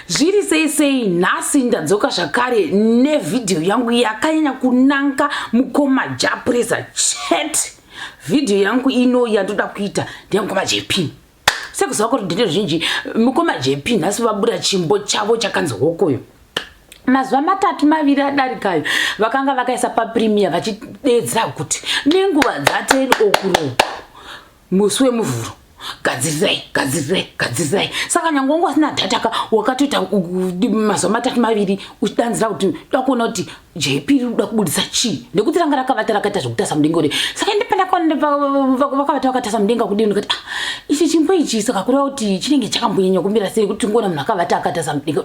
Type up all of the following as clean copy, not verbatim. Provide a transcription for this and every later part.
Zviri sei nhasi ndadzoka zvakare nevidhio yangu yakanyanya kunanga mukoma Jah Prayzah chat. Video yangu ino yandoda kuita ndeyamukoma JP. Sekuziva kuti ndine zvinji mukoma JP nhasi vabuda chimbo chavo chakanzi Hokoyo. Mazuva matatu maviri adarikayo vakanga vakaisa papremier vachidedzera kuti nenguva dzateni okuro musi wemuvhuro gadzirai. Saka nyange wanga usina data wakatoita mazuva matatu maviri uchidanzira kuti uda kuona kuti JP uda kubudisa chii nekuti ranga rakavata rakaita zvokutasa mudenga uri. Saka vakavata vakatasa mudenga kudini kuti ichi chimbo ichi saka kureva kuti chinenge chakambonyanya kumira sei kuti ngoona munhu akavata akatasa mudenga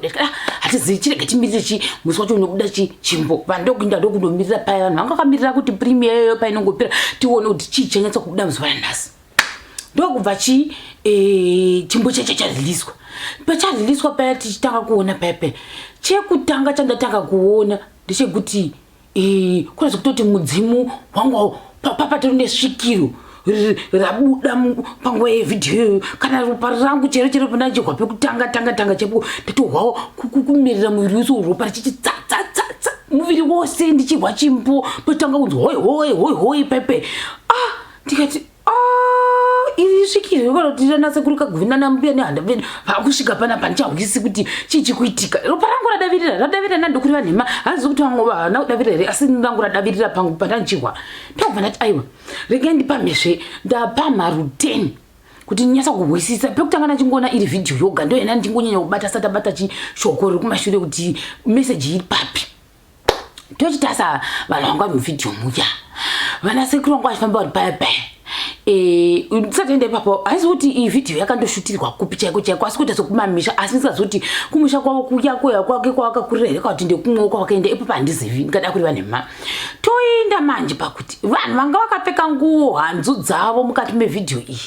hatizivi chirege chimirire chi musi wacho unokuda chimbo. Vanhu ndokuinda ndokundomirira paya vanhu vanga vakamirira kuti premier iyoyo painongopera tione kuti chii chanyatsa kubuda muzuva ranhasi. Ndokubva chimbo chariliswa. Pachariliswa paya tichitanga kuona paya. Chekutanga chandatanga kuona ndechekuti kuratidza kutoti mudzimu wangu patori nesvikiro rabuda panguva yevidhio kana ropa rangu chero pandachigwa pekutanga chepo ndatohwawo kumirira muviri wese ropa richichitsatsa muviri wose ndichirwa chimbo patanga kunzi hoi pepe ndikati iri svikiro kuti ranase kuruka guvhinana mbuya nehanda vedu vakusvika panapa ndichahwisi kuti chii kuitika. Ropa rangu radavirira nandokuri vanhema hanzi kuti vamwe vana kudavirira here asi rangu radavirira pangu pandandichirwa. Ndokubva ndati aiwa regai ndipamhezve ndapa mharu 10 kuti ndinyatsa kuhwisisa. Pekutanga ndachingoona iri vhidhio yoga ndoyena ndingonyanya kubata satabata chishoko riri kumashure kuti meseji iri papi. Tochitasa vanhu vanga vari muvhidhio muya vanasekuru vangu vachifamba vari paya ndisatoenda ipapo haisi kuti iyi vhidhio yakandoshutirwa kupi chaiko asi kuita sokumamisha asi ndisazoti kumusha kwavo kuyakoya kwake kwavakakurira here kuti ndekumwewo kwavakaenda ipapo handizivi ndingada kuri vanhema. Toenda manje pakuti vanhu vanga vakapfeka nguo hanzu dzavo mukati mevhidhio iyi.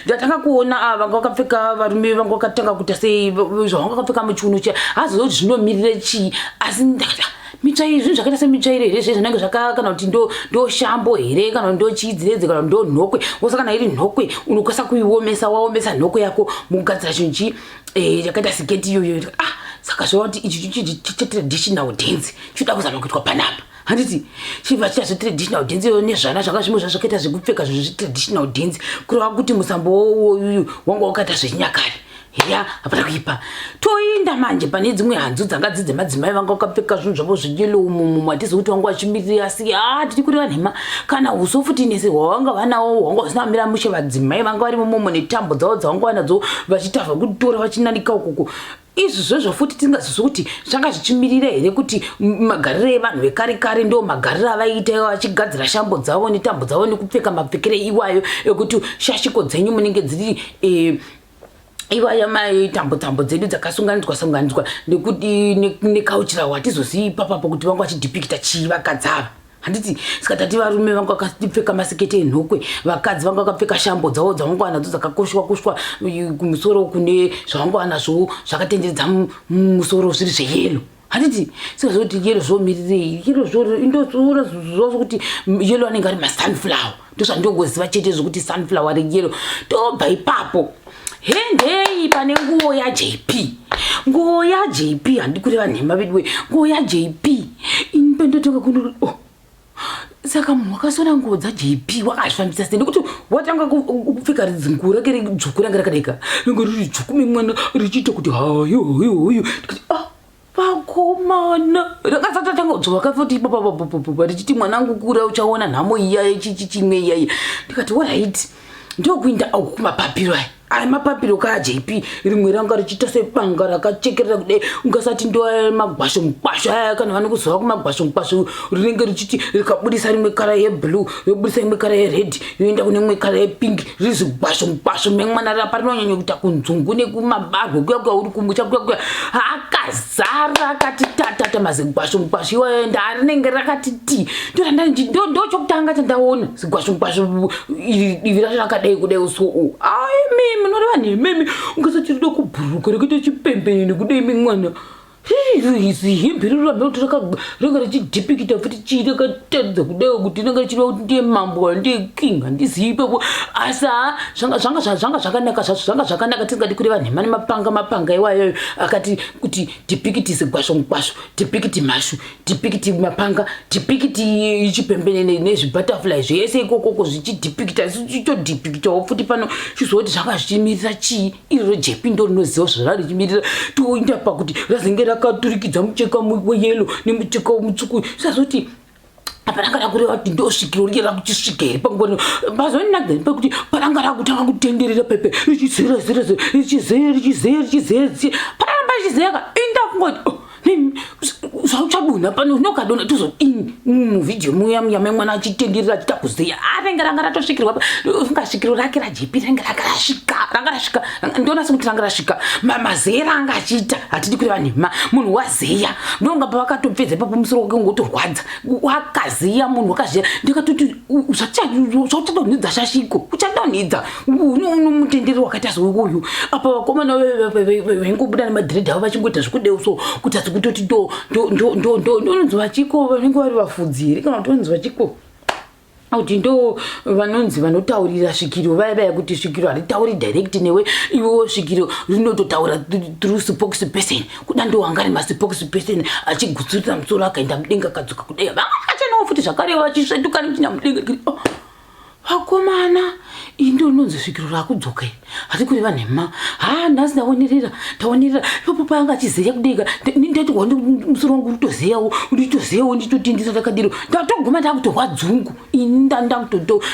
Ndatanga kuona vanga vakapfeka varume vanga vakatanga kuita sei zvavanga vakapfeka muchiuno cha hazozoti zvinomirire chii asi ndakati mitsvairo zvinhu zvakaita semitsvairo here zvinenge zvaka kana kuti ndo shambo here kana ndo chidziredze kana ndo nhokwe wosa kana iri nhokwe unokwanisa kuiomesa waomesa nhokwe yako mukugadzira chinhu chakaita siketi iyoyo. Saka zvava kuti ichi traditional dance chinoda kuzama kuitwa panapa handiti chibva chita zvetraditional dance iyo nezvana zvanga zvimwe zvakaita zvekupfeka zvinhu zvetraditional dance kureva kuti musambo uyu wanga wakaita zvechinyakare ya hapana kuipa. Toenda manje pane dzimwe hanzu dzanga dzidze madzimai vanga vakapfeka zvinhu zvavo zveyellow mumu hatizi kuti wanga wachimirira asi tiri kuri vanhema kana uso futi nese hwavanga vanawo hwanga usina kumira mushe vadzimai vanga vari mumomo netambo dzavo dzavanga vanadzo vachitavha kutora vachinanika ukoko. Izvi zvezvo futi tingazivi kuti zvanga zvichimirira here kuti magariro evanhu vekare ndo magariro avaiita vachigadzira shambo dzavo netambo dzavo nekupfeka mapfekere iwayo ekuti shashiko dzenyu munenge dziri iwaya tambo dzedu dzakasunganidzwa nekuti nekauchira hatizozivi papapo kuti vanga vachidhipikita chii vakadzava handiti. Sikatati varume vanga vakapfeka masiketi enhokwe vakadzi vanga vakapfeka shambo dzavo dzavanga vanadzo dzakakoshwa kumusoro kune zvavanga vanazvo zvakatenderedza musoro zviri zveyelo handiti. Sikazoti yelo zvomirirei yelo indozvo kuti yelo anenge ari masunflower ndozvandongoziva chete zvokuti sunflower reyelo. Tobva ipapo hendei pane nguo ya JP handi kureva nhema vedu nguo ya JP inipendotanga kuno saka munhu wakasona nguo dzaJP wakazvifambisa sei nekuti watanga kupfeka ridzingu rake ridzvuku ranga rakadeka ranga riri dzvuku memwana richiita kuti hayo vakomana rakasatotanga kudzoka futi papapapapa richiti mwanangu kura uchaona nhamo iya chimwe iyai. Ndikati alright ndokuinda auku kumapapiro aya mapapiro kaJP rimwe ranga richiita sebanga rakachekerera kudai ungasati ndo magwasho mukwasho aya kana vane kuzova kumagwasho mukwasho rinenge richiti rikabudisa rimwe kara yeblue yobudisa imwe kara yered yoenda kune imwe kara yepink riri zvigwasho mukwasho memwana rapa rinonyanya kuita kunzungu nekumabarwe kuya uri kumusha kuya akazara akati tatata mazigwasho mukwasho iwayo ndarinenge rakati ti ndo chokutanga chandaona zigwasho mukwasho ivi racho rakadai kudai uso munoreva nememi ungasachirida kubhuruka rekuita chipembeni kudai mimwana izi himbirira meuti ranga richidhipikita futi chii rakatadza kudai kuti ranga richireva kuti ndiye mambo ndiye king handizivi asi zvanga zvakanaka tisingadi kureva nhema nemapanga iwayoyo akati kuti dhipikitise gwasho mugwasho dhipikiti mashu dhipikiti mapanga dhipikiti chipembene nezvibutterfly zvese ikokoko zvichidhipikita ichitodhipikitawo futi pano chizoti zvanga zvichimirira chii iroro jepi ndo rinoziva zvarari richimirira toinda pakuti razenge rakaturikidza mucheka weyelo nemucheka mutsvuku sazoti apa ranga rakureva kuti ndosvikiro riera kuchisvika here panguva mazoninaga pekuti paranga rakutanga kutenderera pepe richizera paramba richizeka indakungoti zvauchadonha pano unokadonha tozodini muvhidhiyo muya mwana achitenderera achita kuzeya ranga ratosvikirwa ungasvikiro rake rajepi ranga rasvika ndiona sekuti ranga rasvika mazera anga achiita hatidi kureva nhema munhu wazeya ndonga pavakatopfedza ipapo musoro wake ungotorwadza wakazeya munhu wakazeya ndikatoti zvauchadonhidza shashiko uchadonhidza unomutenderero wakaita seuyu apa vakomana vaingobuda nemadhiredhi avo vachingoita zvekudeuso kutatsa kutoti ndononzi vachiko vanenge vari vafudzi here kana kuti vanonzi vachiko kuti ndo vanonzi vanotaurira svikiro vaya kuti svikiro haritauri direct newe iwewo svikiro rinototaura through spokesperson kuda ndo wanga ari maspokesperson achigutsurira musoro akaenda mudenga akadzoka kudai vakachanawo futi zvakareva vachisvetuka nechina mudenga vakomana indo nonzi svikiro rakudzoka iri hati kureva nhema nhasi taonerera ipapo paanga achizeya kudeka ndati wandi musoro wangu uritozeyawo nditotindisa takadiro ndatoguma ndakutorwa dzungu ini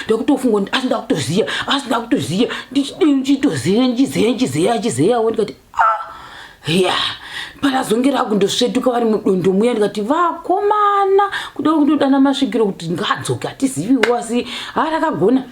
ndakutofunga asi ndakutoziya ndichitozeyawo ndikati ya parazonge rakundosvetuka vari mudondo muya ndikati vakomana kuda kutodana masvikiro kuti ngadzoke hatiziviwo asi rakagona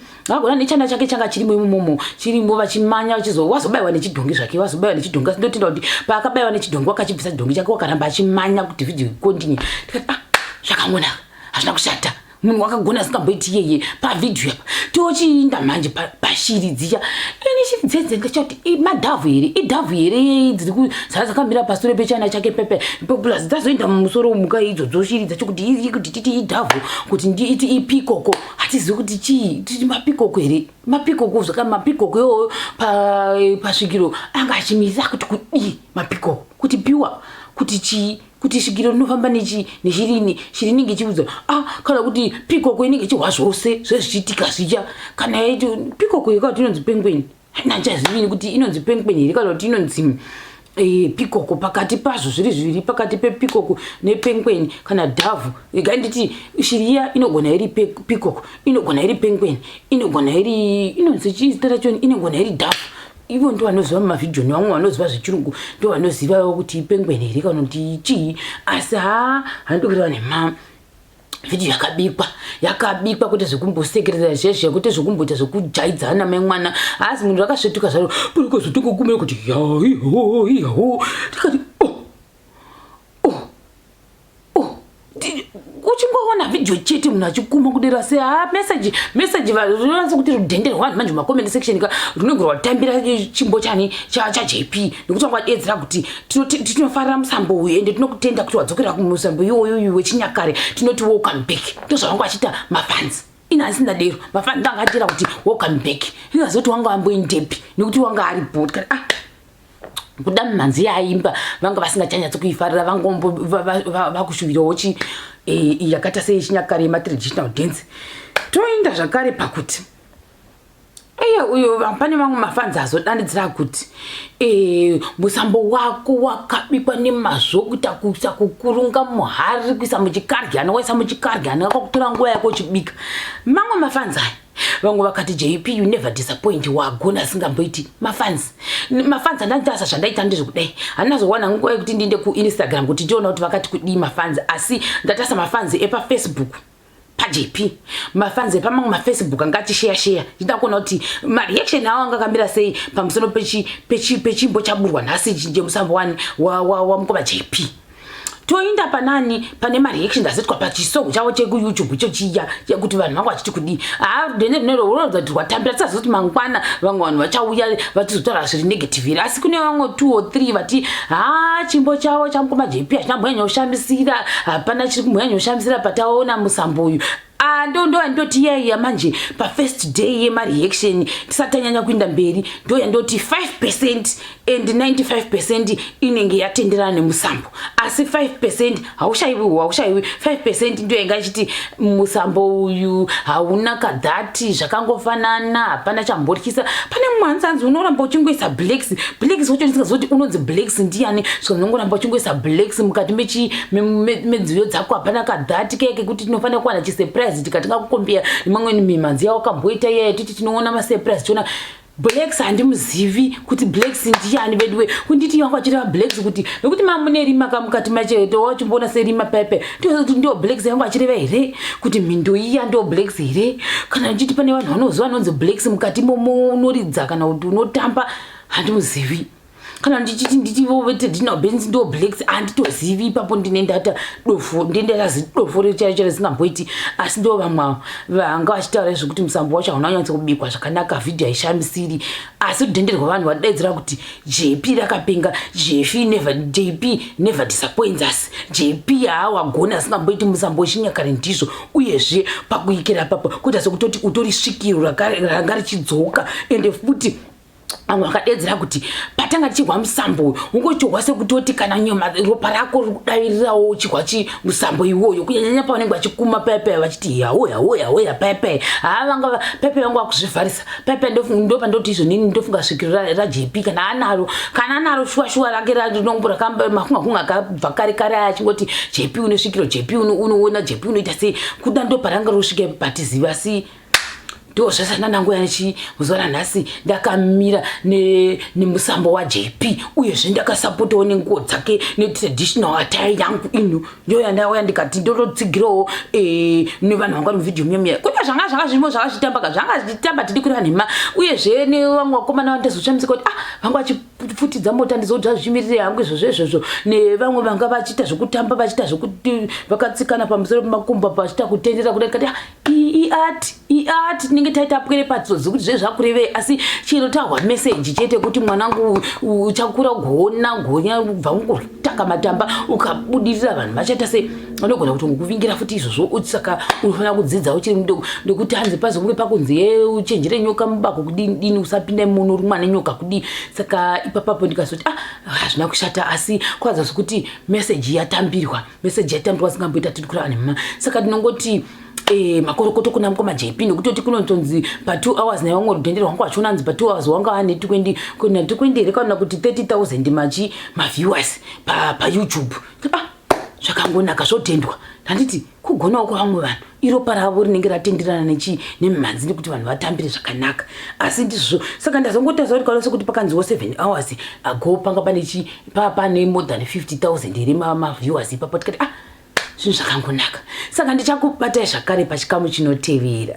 nechana chake changa chirimo imomo chirimo vachimanya wazobayiwa nechidhongi zvake wazobayiwa nechidhongi asi ndotinda kuti paakabayiwa nechidhongi wakachibvisa chidhongi chake wakaramba achimanya kuti vhidhiyo ikontinye ndikati zvakangonaka hazvina kushata munhu wakagona asingamboiti yeye pavhidhiyo apa tochiinda manje pashiri dziya ini shiri dzedze ndachati madhavhu here idhavhu here dziri kuzara dzakamira pasoro pechana chake pepe plus dzazoenda mumusoro womuka idzodzo shiri dzacho kuti titi idhavhu kuti ndiiti ipikoko hatizivi kuti chii titi mapikoko here mapikoko zvaka mapikoko iwoyo pasvikiro anga achimirira kuti kudii mapikoko kuti piwa kuti chii kuti svikiro rinofamba neshirini shirini ngechiudza kana kuti pikoko inenge ichihwa zvose zvezvichiitika zvicha kana yaiti pikoko yakati inonzi pengweni nandichazivini kuti inonzi pengweni here kana kuti inonzi pikoko pakati pazvo zviri zviviri pakati pepikoko nepengweni kana dhavhu ganditi shiri iya inogona iri pikoko inogona iri pengweni inogona iri inonzi chizita choni inogona iri dhavhu ivo ndo vanoziva mumavhidhiyo nevamwe vanoziva zvechirungu ndo vanoziva kuti pengweni here kana kuti chii asi handikureva nhema vhidhiyo yakabikwa kuti zvekumbosekerera zvezve kuti zvekumboita zvekujaidzana memwana asi munhu rakasvetuka zvaro parikazotongokumira kuti yaho tikati uchingoona vhidhiyo chete munhu achikuma kudera se meseji rinowanza kuti rudhendere rwanhu manje mumakomment section runenge rwatambira chimbo chani chajp nekuti wangadedzera kuti tinofarira musambo uyu ende tinokutenda kuti wadzokera kumusambo iwoyo wechinyakare tinoti welcome back ndo zvavanga vachita mafanzi inasina dero mafanzi ndangatera kuti welcome back ingazoti wanga amboindepi nekuti wanga ari bored kati kuda mhanzi yaimba vanga vasingachanyatsa kuifarira vakushuvirawo yakaita seyechinyakare yematraditional dance toinda zvakare pakuti uyo pane vamwe mafanzi azodanidzira kuti musambo wako wakabikwa nemazvo kuita kuisa kukurunga muhari kuisa muchikaryana waisa muchikaryana wakakutora nguva yako uchibika mamwe mafanzi aya vamwe vakati JP you never disappoint wagona asingamboiti mafanzi andandasa zvandaita ndezvekudai hanazowana nguva yekuti ndiende kuInstagram kuti ndiona kuti vakati kudii mafanzi asi ndatasa mafanzi epafacebook paJP mafanzi epamamwe mafacebook angachishare ndindakuona kuti mareaction awo angakamira sei pamusoro pechimbo chaburwa nhasi njemusambo wani wamukoma JP toinda panani pane mareaction asitwa pachisongo chavo chekuYouTube chochiya kuti vanhu vanga vachiti kudii unorodza kuti watambira tisazoti mangwana vamwe vanhu vachauya vatizotaura zviri negative here asi kune vamwe 2 or 3 vati chimbo chavo chamukoma JP hachinambonyanya kushamisira hapana chiri kumbonya kushamisira pataona musambo uyu ndo yandoti yaiya manje first day yemareaction tisatanyanya kuinda mberi ndo yandoti 5% and 95% inenge yatenderana nemusambo asi 5% haushayiwi 5% ndo yanga ichiti musambo uyu hauna kadhati zvakangofanana hapana chambotyisa pane mwanzanzi unoramba uchingoisa blacks wacho ndisingazoti unonzi blacks ndiani zvinongoramba uchingoisa blacks mukati medziyo dzako hapana kadhati keke kuti tinofanira kuwana chisurprise tikatinga kukombea nemamwe mimanzi yawo kamboita iye titi tinoona masurprise chona blacks handimuzivi kuti blacks ndiani vedwe kunditi vanga vachireva blacks kuti nekuti mamune rima kamukati macheto wachimboona serima pepe ndio blacks vanga vachireva here kuti mhindo iya ndio blacks here kana ndichiti pane vanhu vanoziva vanonzi blacks mukati monoridza kana kuti unotamba handimuzivi kana ndichiti vovete ndinabenzi ndo blacks handitozivi ipapo ndinendata dofo ndendatazi dofo rechacho risingamboiti asi ndo vamwe vanga vachitaura zvekuti musambo wacho hauna nyatso kubikwa zvakanaka vhidhiyo haishamisiri asi kudhenderwa vanhu vadaidzira kuti JP rakapenga JP never disappoints us JP haawagona asingamboiti musambo wechinyakare ndizvo uyezve pakuikira papo kuita sekutoti utori svikiro ranga richidzoka ende futi amwe akadedzera kuti patanga tichigwa musambo ungochirwa sekutoti kana nyoma ropa rako rikudavirirawo chigwa musambo iwoyo kunyanya pavanenge vachikuma pepe vachiti yawoya pepe vanga pepe vanga vakuzvivharisa pepe ndopandoti izvonini ndofunga svikiro raJP kana anaro shuwa rake makunga akabva kare achingoti JP unosvikiro JP unoona JP unoita sei kuda ndoparanga rosvike patizivi asi ndo zvasana nangu yanechi muzora nhasi ndakamira nemusambo waJP uyezve ndakasapotawo nenguo dzake netraditional attire yangu ino ndo yandauya ndikati ndototsigirawo nevanhu vanga muvhidhiyo miyamiya kuti zvanga zvirimo zvanga zvichitamba tidi kuri vanhema uyezve nevamwe vakomana vandazoshamisika kuti vanga vachifutidza mota ndizoti zvazvichimirire hangu izvozvo nevamwe vanga vachiita zvokutamba vachiita zvokuti vakatsikana pamusoro pemakumba vachiita kutendera kudai kati iart tinenge taita pwere patsozi kuti zvezvakurevei asi chino tahwa message chete kuti mwanangu uchakura gonya ubva ungotanga matamba ukabudirira vanhu vachaita sei unogona kuti ungokuvingira futi izvozvo saka unofanira kudzidza uchiri mudoko nekuti hanzi pazonge pakunzi uchenjere nyoka mubako kudini usapinda muno rumwa nenyoka kudii saka ipapapo ndikazoti hazvina kushata asi kwaza sokuti message yatambirwa singamboita tiri kuri vanhu saka ndinongoti makorokoto kuna mukoma JP nokutoti kunonzi pa 2 hours na vamwe rudhendero rwanga vachionanzi pa 2 hours wanga ane 20 rekana kuti 30,000 maviewers pa YouTube zvakangonaka zvotendwa handiti kugonawo kwavamwe vanhu iropa ravo rinenge ratenderana nemimhanzi nekuti vanhu vatambire zvakanaka asi ndizvo saka ndazongotaura kuti kwanose kuti pakanziwo 7 hours ago panga pane more than 50,000 here maviewers ipapo tikati zvinhu zvakangonaka saka ndichakubatai zvakare pachikamu chinotevera.